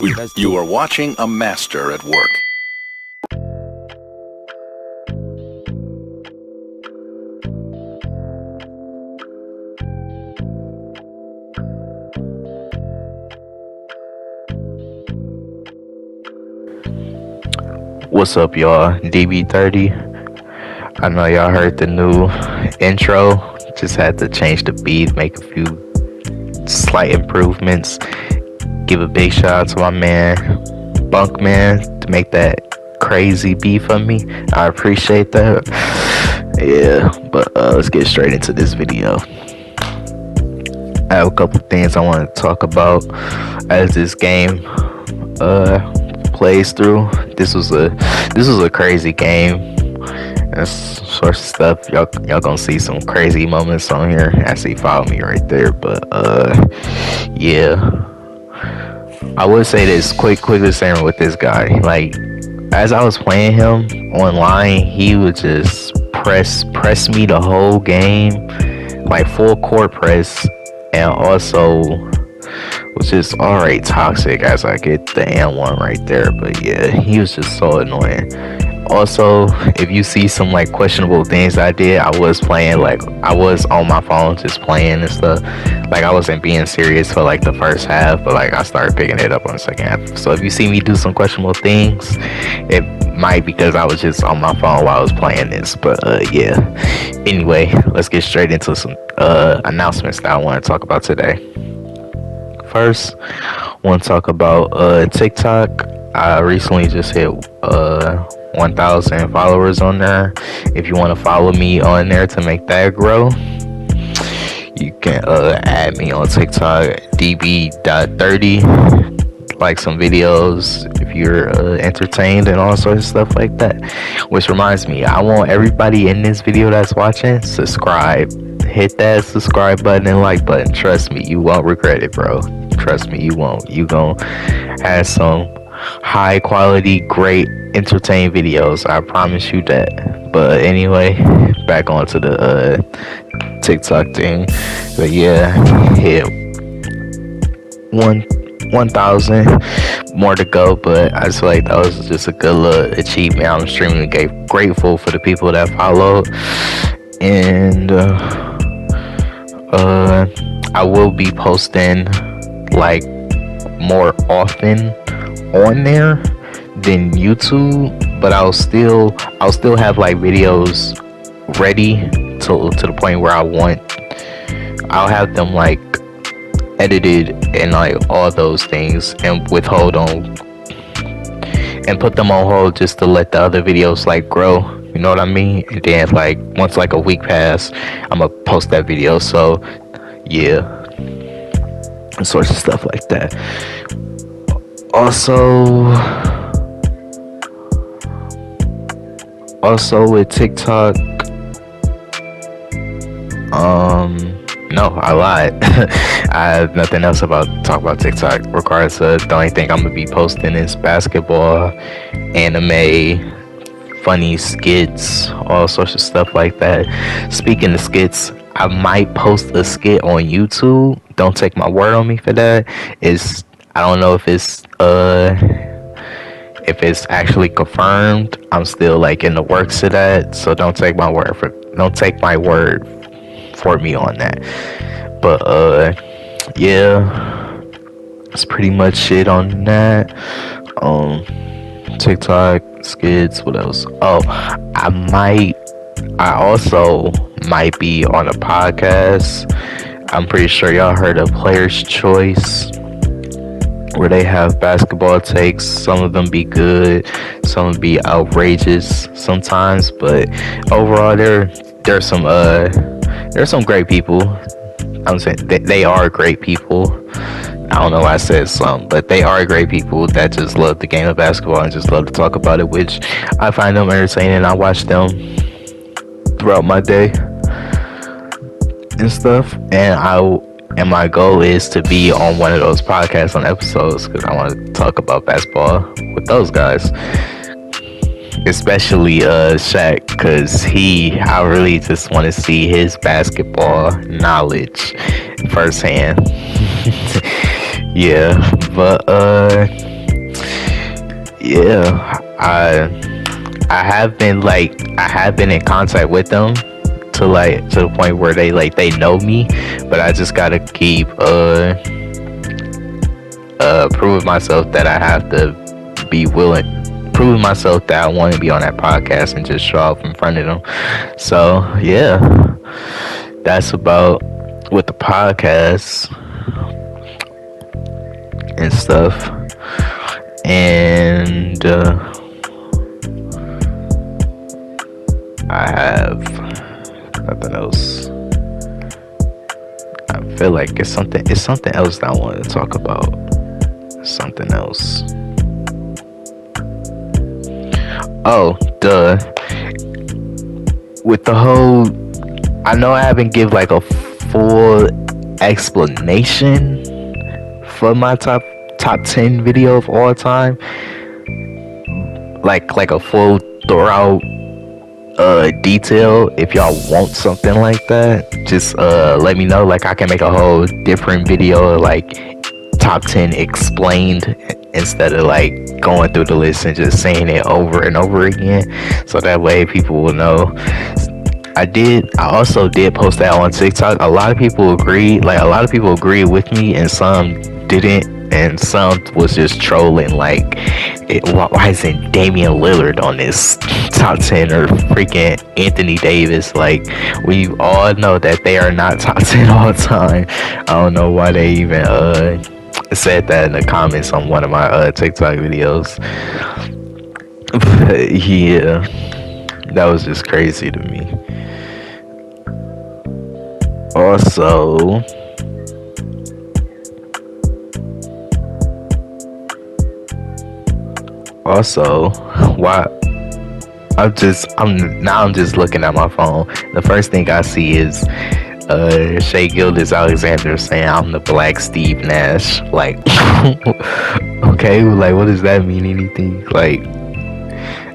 You are watching a master at work. What's up, y'all? DB30. I know y'all heard the new intro. Just had to change the beat, make a few slight improvements. Give a big shout out to my man, Bunkman, to make that crazy beat for me. I appreciate that. Yeah, but let's get straight into this video. I have a couple things I want to talk about as this game plays through. This was a crazy game. That's sort of stuff y'all gonna see some crazy moments on here. Actually, follow me right there. But yeah, I would say this quickly saying with this guy. Like, as I was playing him online, he would just press me the whole game, like full court press, and also was just alright toxic as I get the N1 right there. But yeah, he was just so annoying. Also, if you see some like questionable things I did, I was playing, like I was on my phone just playing and stuff. Like, I wasn't being serious for like the first half, but like I started picking it up on the second half. So if you see me do some questionable things, it might because I was just on my phone while I was playing this. But yeah. Anyway, let's get straight into some announcements that I want to talk about today. First, I want to talk about TikTok. I recently just hit 1,000 followers on there. If you want to follow me on there to make that grow, you can add me on TikTok, db.30. Like some videos if you're entertained and all sorts of stuff like that. Which reminds me, I want everybody in this video that's watching, subscribe. Hit that subscribe button and like button. Trust me, you won't regret it, bro. Trust me, you won't. You gonna have some high quality, great, entertaining videos. I promise you that. But anyway, back onto the TikTok thing. But yeah, hit 1,000 more to go, but I just feel like that was just a good little achievement. I'm extremely grateful for the people that followed, and I will be posting like more often on there than YouTube, but I'll still have like videos ready to the point where I'll have them like edited and like all those things, and withhold on and put them on hold just to let the other videos like grow, you know what I mean? And then like once like a week pass, I'm gonna post that video. So yeah, sorts of stuff like that. Also with TikTok, no, I lied. I have nothing else to talk about TikTok. Regardless of, the only thing I'm gonna be posting is basketball, anime, funny skits, all sorts of stuff like that. Speaking of skits, I might post a skit on YouTube. Don't take my word on me for that. I don't know if it's actually confirmed. I'm still like in the works of that, so don't take my word for me on that. But yeah, that's pretty much it on that. TikTok, skits, what else? Oh, I also might be on a podcast. I'm pretty sure y'all heard of Player's Choice, where they have basketball takes. Some of them be good, some be outrageous sometimes, but overall there's some great people. I'm saying they are great people. I don't know why I said some, but they are great people that just love the game of basketball and just love to talk about it, which I find them entertaining. I watch them throughout my day and stuff, and my goal is to be on one of those podcasts on episodes, because I want to talk about basketball with those guys, especially Shaq, because I really just want to see his basketball knowledge firsthand. Yeah, but yeah, I have been in contact with them to the point where they know me, but I just gotta keep proving myself that I have to be willing, proving myself that I want to be on that podcast and just show up in front of them. So yeah, that's about with the podcast and stuff. And I have nothing else. I feel like it's something else that I want to talk about. Something else. Oh, duh. With the whole, I know I haven't give like a full explanation for my top 10 video of all time. Like a full thorough detail. If y'all want something like that, just let me know. Like I can make a whole different video, like top 10 explained, instead of like going through the list and just saying it over and over again, so that way people will know. I also did post that on TikTok. A lot of people agreed with me, and some didn't, and some was just trolling, like, why isn't Damian Lillard on this top 10, or freaking Anthony Davis? Like, we all know that they are not top 10 all time. I don't know why they even said that in the comments on one of my TikTok videos. But yeah, that was just crazy to me. Also, why I'm just looking at my phone. The first thing I see is Shea Gilgeous-Alexander saying I'm the Black Steve Nash. Like, okay, like, what does that mean? Anything? Like,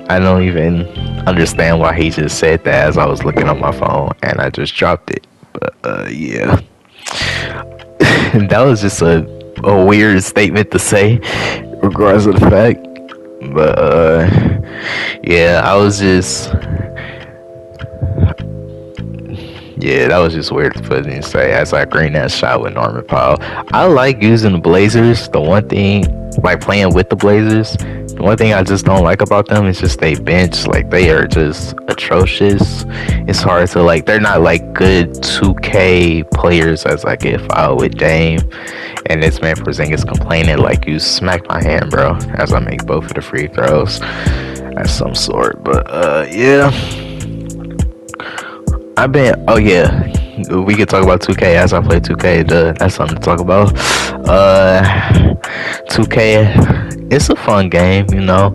I don't even understand why he just said that as I was looking on my phone, and I just dropped it. But yeah, that was just a weird statement to say, regardless of the fact. But yeah, that was just weird for me to say as I green that shot with Norman Powell. I like using the Blazers. The one thing, like playing with the Blazers, the one thing I just don't like about them is just they bench. Like, they are just atrocious. It's hard to, like, they're not like good 2K players as I get fouled with Dame. And this man Porzingis complaining like, you smacked my hand, bro, as I make both of the free throws at some sort. But yeah, we could talk about 2K as I play 2K. That's something to talk about. 2K, it's a fun game, you know.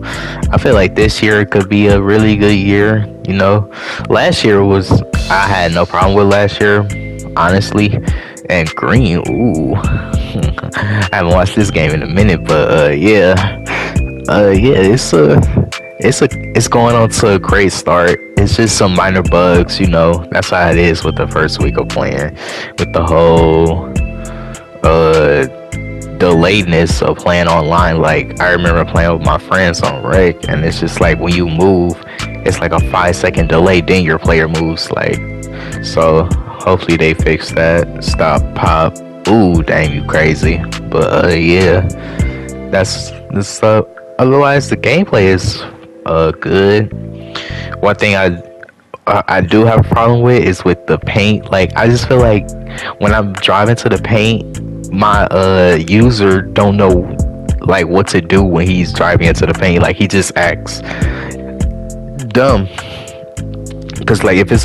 I feel like this year could be a really good year, you know. Last year I had no problem with last year, honestly. And Green, ooh. I haven't watched this game in a minute, but yeah, it's going on to a great start. It's just some minor bugs, you know. That's how it is with the first week of playing, with the whole delayedness of playing online. Like, I remember playing with my friends on Rec, and it's just like when you move, it's like a 5-second delay, then your player moves. Like, so hopefully they fix that. Stop, pop. Ooh, dang, you crazy. But yeah, that's the stuff. Otherwise, the gameplay is good. One thing I do have a problem with is with the paint. Like, I just feel like when I'm driving to the paint, my user don't know like what to do when he's driving into the paint. Like, he just acts dumb. Because like, if it's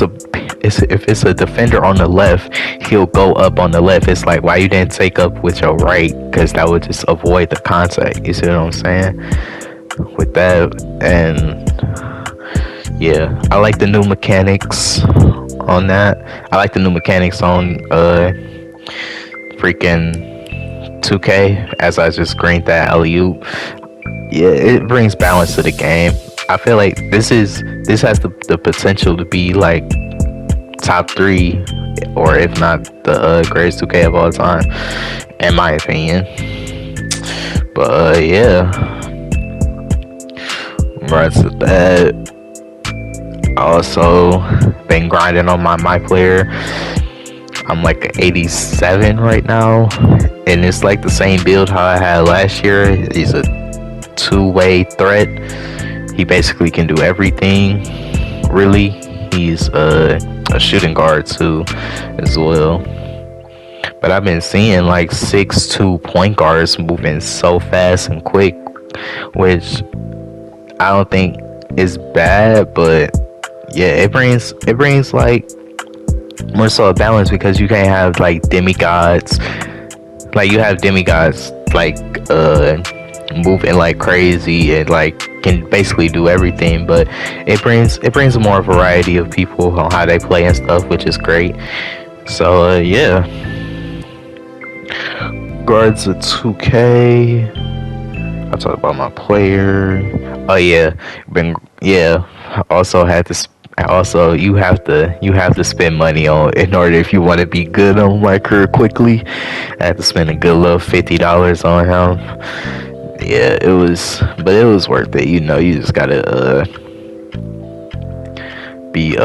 a defender on the left, he'll go up on the left. It's like, why you didn't take up with your right? Because that would just avoid the contact. You see what I'm saying? With that. And yeah, I like the new mechanics on that. I like the new mechanics on freaking 2K, as I just greened that alley-oop. Yeah, it brings balance to the game. I feel like this has the potential to be like top 3, or if not the greatest 2K of all time, in my opinion. But yeah, Right to that. Also, been grinding on my player. I'm like an 87 right now, and it's like the same build how I had last year. He's a two-way threat. He basically can do everything. Really, he's a shooting guard too, as well. But I've been seeing like 6'2" point guards moving so fast and quick, which I don't think is bad, but yeah, it brings like more so a balance because you can't have like demigods. Like you have demigods like moving like crazy and like can basically do everything, but it brings more variety of people on how they play and stuff, which is great. So yeah, guards a 2K. I'll talk about my player. Oh yeah, been yeah. Also had to. Also, you have to spend money on in order if you want to be good on my career quickly. I had to spend a good little $50 on him. Yeah, but it was worth it. You know, you just gotta be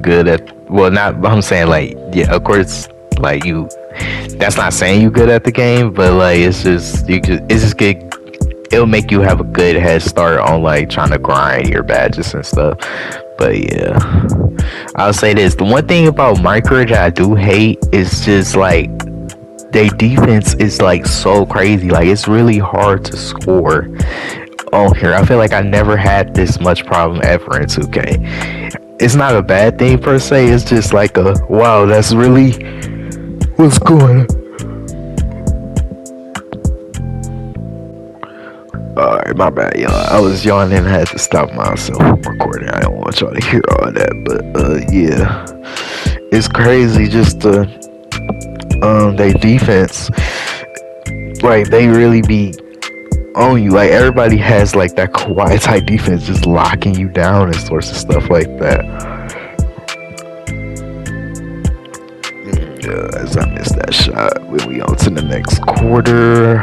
good at. Well, not. I'm saying like yeah, of course, like you. That's not saying you good at the game, but like it's just good. It'll make you have a good head start on like trying to grind your badges and stuff. But yeah, I'll say this: the one thing about micro that I do hate is just like their defense is like so crazy. Like it's really hard to score on here. I feel like I never had this much problem ever in 2K. It's not a bad thing per se. It's just like a wow. That's really what's going on. Alright, my bad, y'all. I was yawning and had to stop myself from recording. I don't want y'all to hear all that, but yeah, it's crazy. Just they defense, like they really be on you. Like everybody has like that Kawhi type defense, just locking you down and sorts of stuff like that. Yeah, as I missed that shot, we on to the next quarter.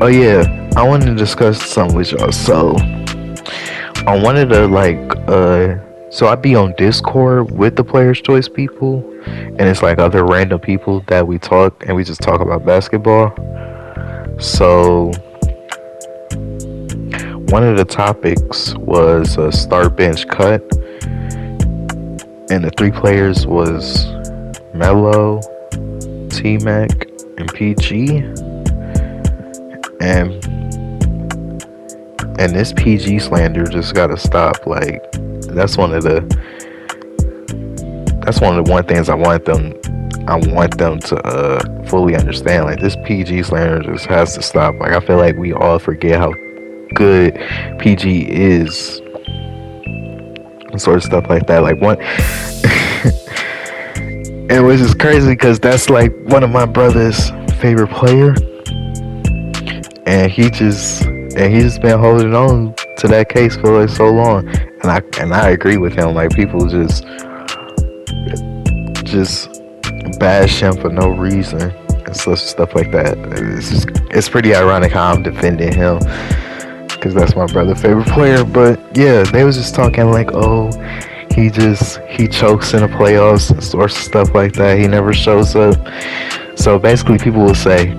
Oh yeah, I wanted to discuss something with y'all. So I wanted to so I be on Discord with the Players Choice people, and it's like other random people that we talk and we just talk about basketball. So one of the topics was a start bench cut, and the three players was Melo, T-Mac, and PG, and this PG slander just gotta stop. Like that's one of the one things I want them to fully understand. Like this PG slander just has to stop. Like I feel like we all forget how good PG is and sort of stuff like that. Like one and which is crazy because that's like one of my brother's favorite player, and he's just been holding on to that case for like so long, and I agree with him. Like people just bash him for no reason and stuff like that. It's pretty ironic how I'm defending him because that's my brother's favorite player. But yeah, they was just talking like, oh, he chokes in the playoffs and sorts of stuff like that. He never shows up. So basically, people will say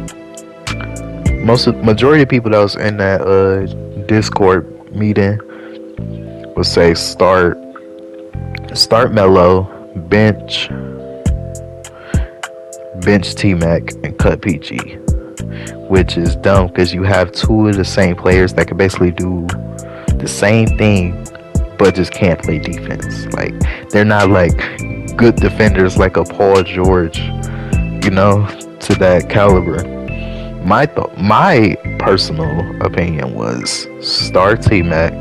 majority of people that was in that Discord meeting would say start Melo, bench T-Mac, and cut PG, which is dumb because you have two of the same players that can basically do the same thing but just can't play defense. Like they're not like good defenders like a Paul George, you know, to that caliber. My personal opinion was start T-Mac,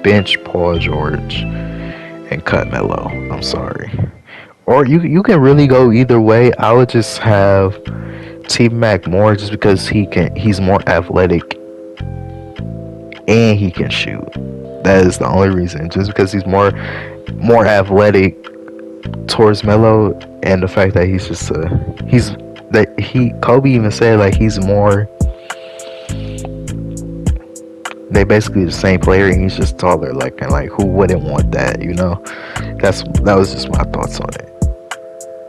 bench Paul George, and cut Melo. I'm sorry. Or you can really go either way. I would just have T-Mac more just because he's more athletic and he can shoot. That is the only reason. Just because he's more athletic towards Melo, and the fact that he's that Kobe even said like he's more. They basically the same player, and he's just taller. Like, and like who wouldn't want that? You know, that was just my thoughts on it.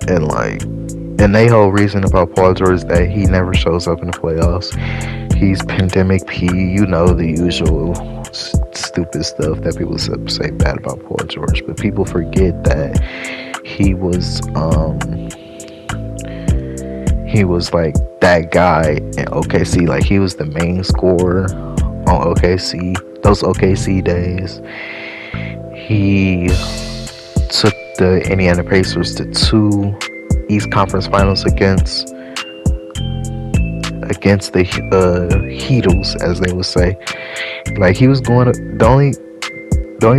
And like, and they whole reason about Paul George is that he never shows up in the playoffs. He's pandemic P. You know, the usual stupid stuff that people say bad about Paul George, but people forget that he was like that guy in OKC. Like he was the main scorer on OKC. Those OKC days, he took the Indiana Pacers to 2 East Conference Finals against the Heatles, as they would say. Like he was going to, the only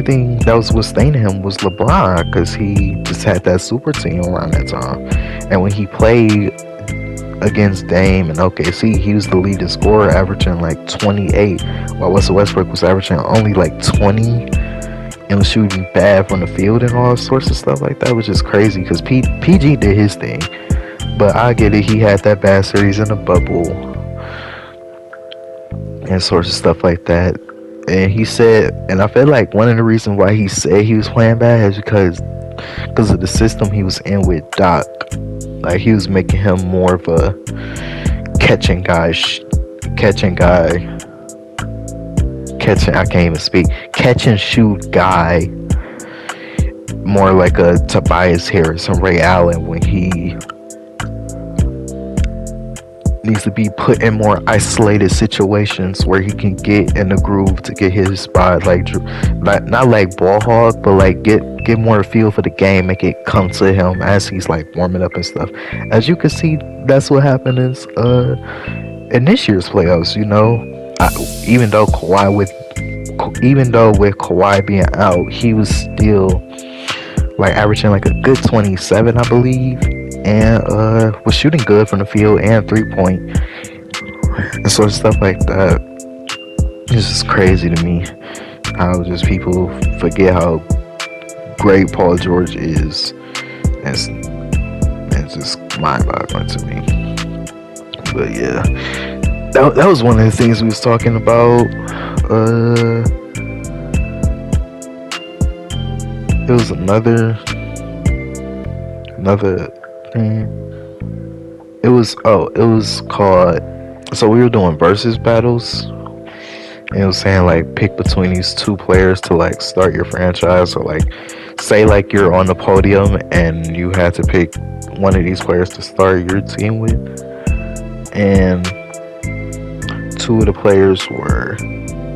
thing that was sustaining him was LeBron, because he just had that super team around that time. And when he played against Dame and OKC, he was the leading scorer, averaging like 28, while Russell Westbrook was averaging only like 20 and was shooting bad from the field and all sorts of stuff like that, which is crazy because PG did his thing. But I get it, he had that bad series in the bubble and sorts of stuff like that. And he said, and I feel like one of the reasons why he said he was playing bad is because of the system he was in with Doc. Like he was making him more of a catching guy. I can't even speak. Catch and shoot guy. More like a Tobias Harris and Ray Allen when he needs to be put in more isolated situations where he can get in the groove to get his spot. Like not like ball hog, but like get more feel for the game, make it come to him as he's like warming up and stuff. As you can see, that's what happened in this year's playoffs. You know, even though with Kawhi being out, he was still like averaging like a good 27, I believe, and was shooting good from the field and 3-point and sort of stuff like that. It's just crazy to me how just people forget how great Paul George is, and it's just mind-boggling to me. But yeah, that was one of the things we was talking about. It was another thing. It was called, so we were doing versus battles, and it was saying like pick between these 2 players to like start your franchise, or like say like you're on the podium and you had to pick one of these players to start your team with, and 2 of the players were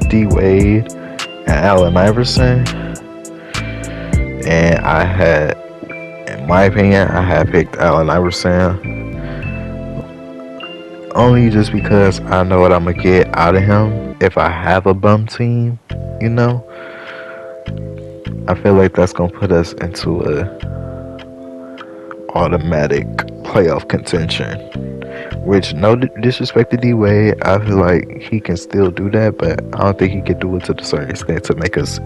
D Wade and Allen Iverson. And in my opinion, I had picked Allen Iverson only just because I know what I'm gonna get out of him if I have a bum team. You know, I feel like that's gonna put us into a automatic playoff contention. Which, no disrespect to D Wade, I feel like he can still do that, but I don't think he can do it to the certain extent to make us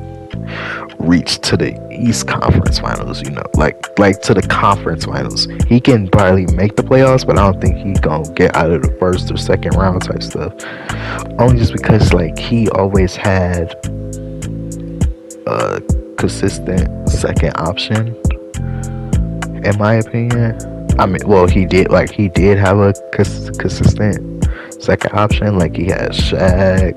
reach to the East Conference Finals. You know, like to the conference finals. He can probably make the playoffs, but I don't think he gonna get out of the first or second round type stuff. Only just because like he always had a consistent second option, in my opinion. I mean, well, he did have a consistent second option. Like he had Shaq,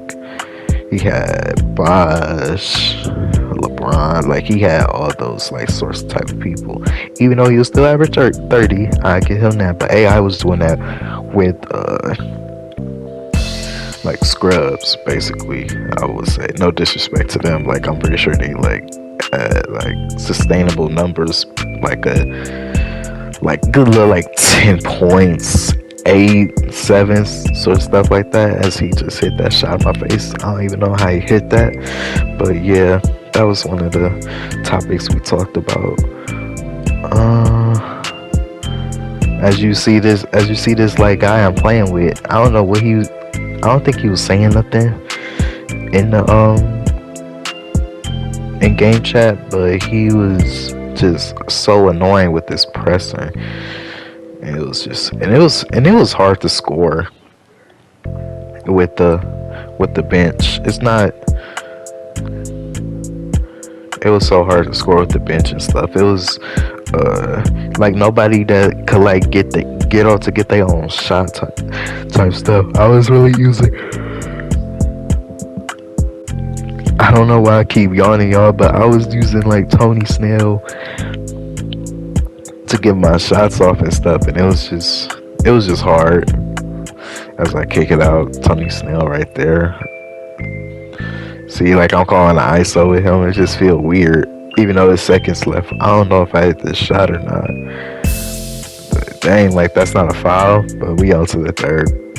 he had Bosh, LeBron. Like he had all those like source type of people. Even though he was still average 30, I give him that. But AI was doing that with like scrubs, basically. I would say, no disrespect to them. Like I'm pretty sure they like sustainable numbers, like good little like 10 points, 8, 7, sort of stuff like that, as he just hit that shot in my face. I don't even know how he hit that, but yeah, that was one of the topics we talked about. As you see this like guy I'm playing with, I don't think he was saying nothing in the in game chat, but he was just so annoying with this pressing. And it was hard to score with the bench. It was so hard to score with the bench and stuff. It was like nobody that could like get out to get their own shot type stuff. I was really using. I don't know why I keep yawning, y'all, but I was using like Tony Snell to get my shots off and stuff, and it was just hard as I kick it out. Tony Snell right there. See, like I'm calling the ISO with him, it just feel weird, even though there's seconds left. I don't know if I hit this shot or not. But dang, like that's not a foul, but we out to the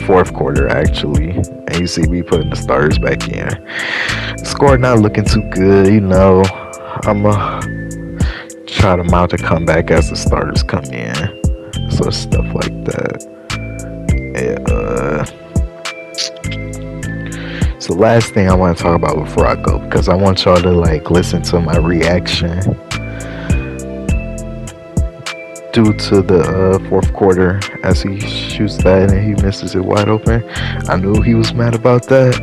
fourth quarter actually, and you see me putting the starters back in. Score not looking too good, you know. I'ma try to mount a comeback as the starters come in, so stuff like that. So last thing I want to talk about before I go, because I want y'all to like listen to my reaction due to the fourth quarter as he shoots that and he misses it wide open. I knew he was mad about that.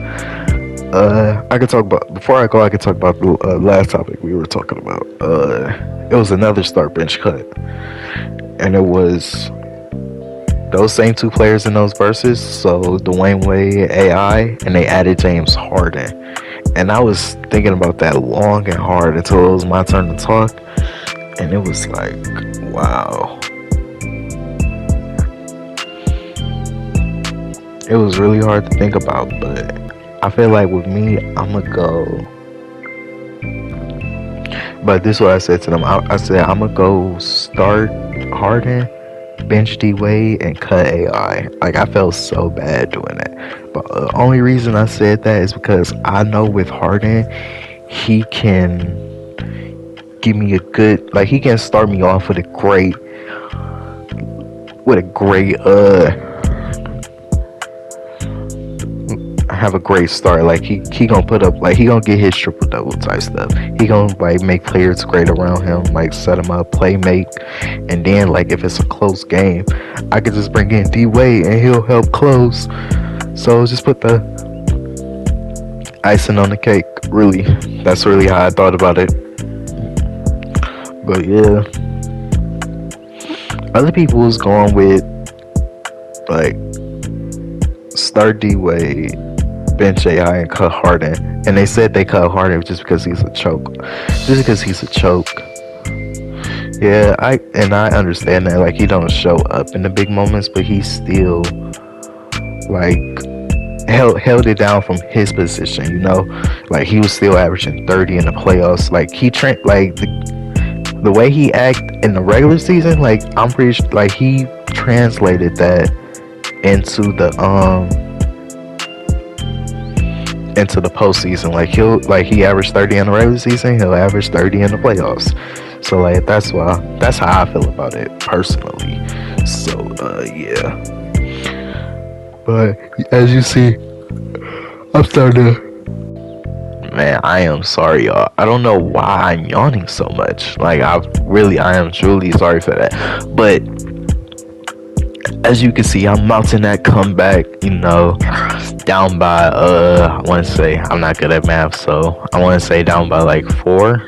I could talk about before I go. I could talk about the last topic we were talking about. It was another start bench cut, and it was those same two players in those verses. So Dwayne Wade, AI, and they added James Harden. And I was thinking about that long and hard until it was my turn to talk, and it was like, wow. It was really hard to think about, but I feel like with me, I'ma go. But this is what I said to them. I said I'ma go start Harden, bench D Wade, and cut AI. Like I felt so bad doing that. But the only reason I said that is because I know with Harden, he can give me a good, like he can start me off with a great have a great start. Like he gonna put up, like he gonna get his triple double type stuff. He gonna like make players great around him, like set him up, play make, and then like if it's a close game, I could just bring in D Wade and he'll help close. So just put the icing on the cake. Really, that's really how I thought about it. But yeah, other people was going with like start D Wade, bench AI, and cut Harden. And they said they cut Harden just because he's a choke. Yeah, I understand that. Like he don't show up in the big moments, but he still like held it down from his position. You know, like he was still averaging 30 in the playoffs. Like he like the way he act in the regular season. Like I'm pretty sure, like he translated that into the postseason. Like he averaged 30 in the regular season, he'll average 30 in the playoffs. So like that's how I feel about it personally. So yeah. But as you see, I'm starting to. Man, I am sorry, y'all. I don't know why I'm yawning so much. Like I am truly sorry for that. But as you can see, I'm mounting that comeback, you know, down by, I want to say, I'm not good at math, so I want to say down by like 4.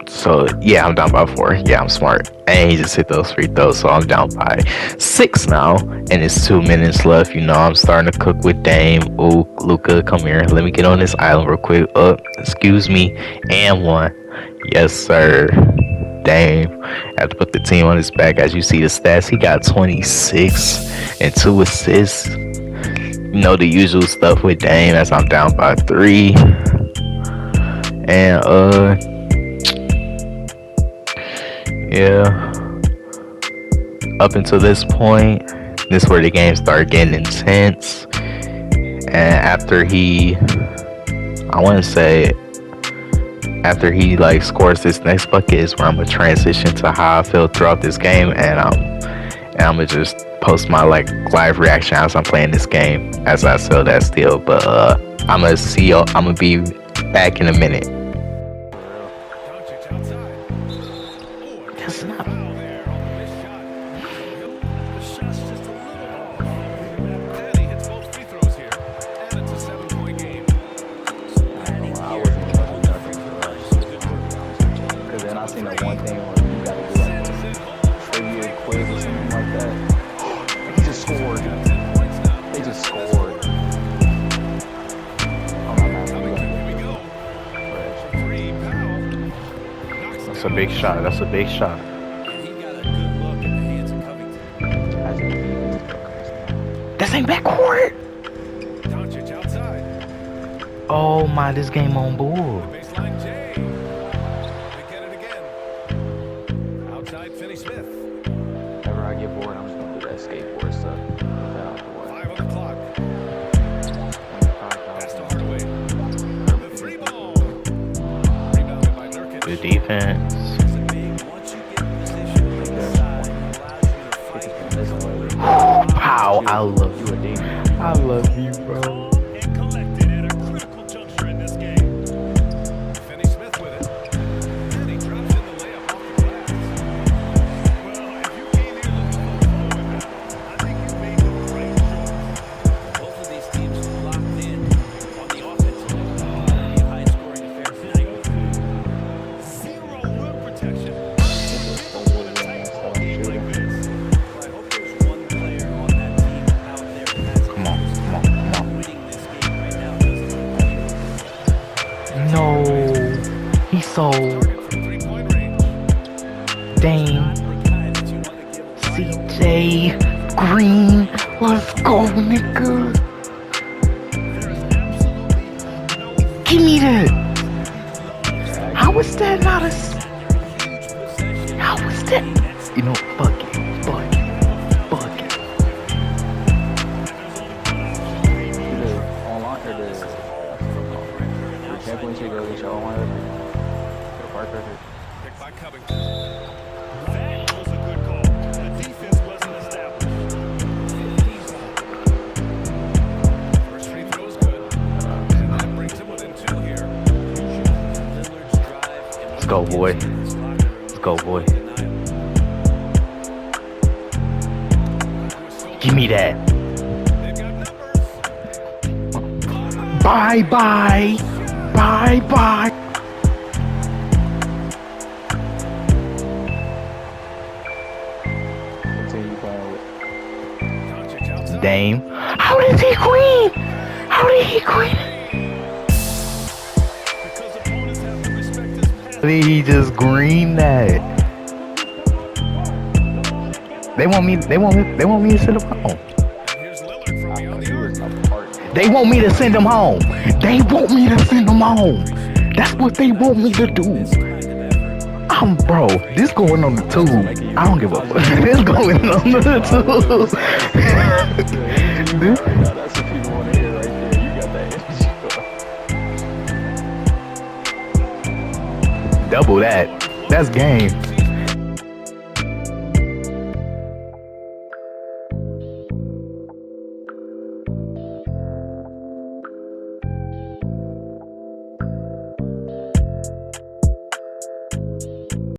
So, yeah, I'm down by 4. Yeah, I'm smart. And he just hit those free throws, so I'm down by 6 now. And it's 2 minutes left, you know, I'm starting to cook with Dame. Ooh, Luka, come here. Let me get on this island real quick. Excuse me. And 1. Yes, sir. Dame had to put the team on his back. As you see the stats, he got 26 and 2 assists. You know, the usual stuff with Dame, as I'm down by 3. And yeah, up until this point, this is where the game started getting intense. And after he like scores this next bucket is where I'm gonna transition to how I feel throughout this game, and I'm gonna just post my like live reaction as I'm playing this game as I sell that steal. But I'm gonna be back in a minute. That's a big shot. That's a big shot. And he got a good look at the hands of Covington. This ain't backcourt. Doncic outside. Oh my, this game on board. Baseline J. They get it again. Outside Finney Smith. Whenever I get bored, I'm just gonna do that skateboard stuff. Get that out the way. 5 on the clock. Pass to Hardaway. The three ball. Rebounded by Nurkic. Good defense. Once you get in position inside, it allows you to fight. Wow, I love You a demon. I love you, bro. And collected at a critical juncture in this game. Finney Smith with it. And he drops in the layup off the glass. Well, if you came here looking for a forward now, I think you made the right choice. Both of these teams locked in on the offensive end. Plenty of high-scoring affairs tonight. Zero rim protection. People want a tight ball game like this. Well, I hope there's one player on that team out there that has Come on, come on, come on. winning this game right now doesn't No, he's so target from three-point range. Dame, Not the guy that you want to give CJ, Green. Let's go, nigga. There is absolutely no Give me that. How is that not a? huge possession. How is that? You know, fuck it, fuck it, fuck it. Either online or the championship go get your online record. Your park record. Picked by Covington. That was a good call. The defense wasn't established. First free throw is good. And that brings him within 2 here. Lillard's drive and Let's go, boy. Let's go, boy. Give me that. They've got numbers. Bye bye. Bye bye. What team you playing with? Doncic outside. Dame. How did he queen? How did he queen? Because opponents have to respect his pass. How did he just green that? They want me to send him home. And here's Lillard from I beyond think the he arc. was apart. They want me to send him home. They want me to send him home. That's what they want me to do. This kind of effort. I'm bro. This going on the tube. I don't give a fuck. This going on the tube. This- That's what people want to hear right there. You got that energy. Double that. That's game.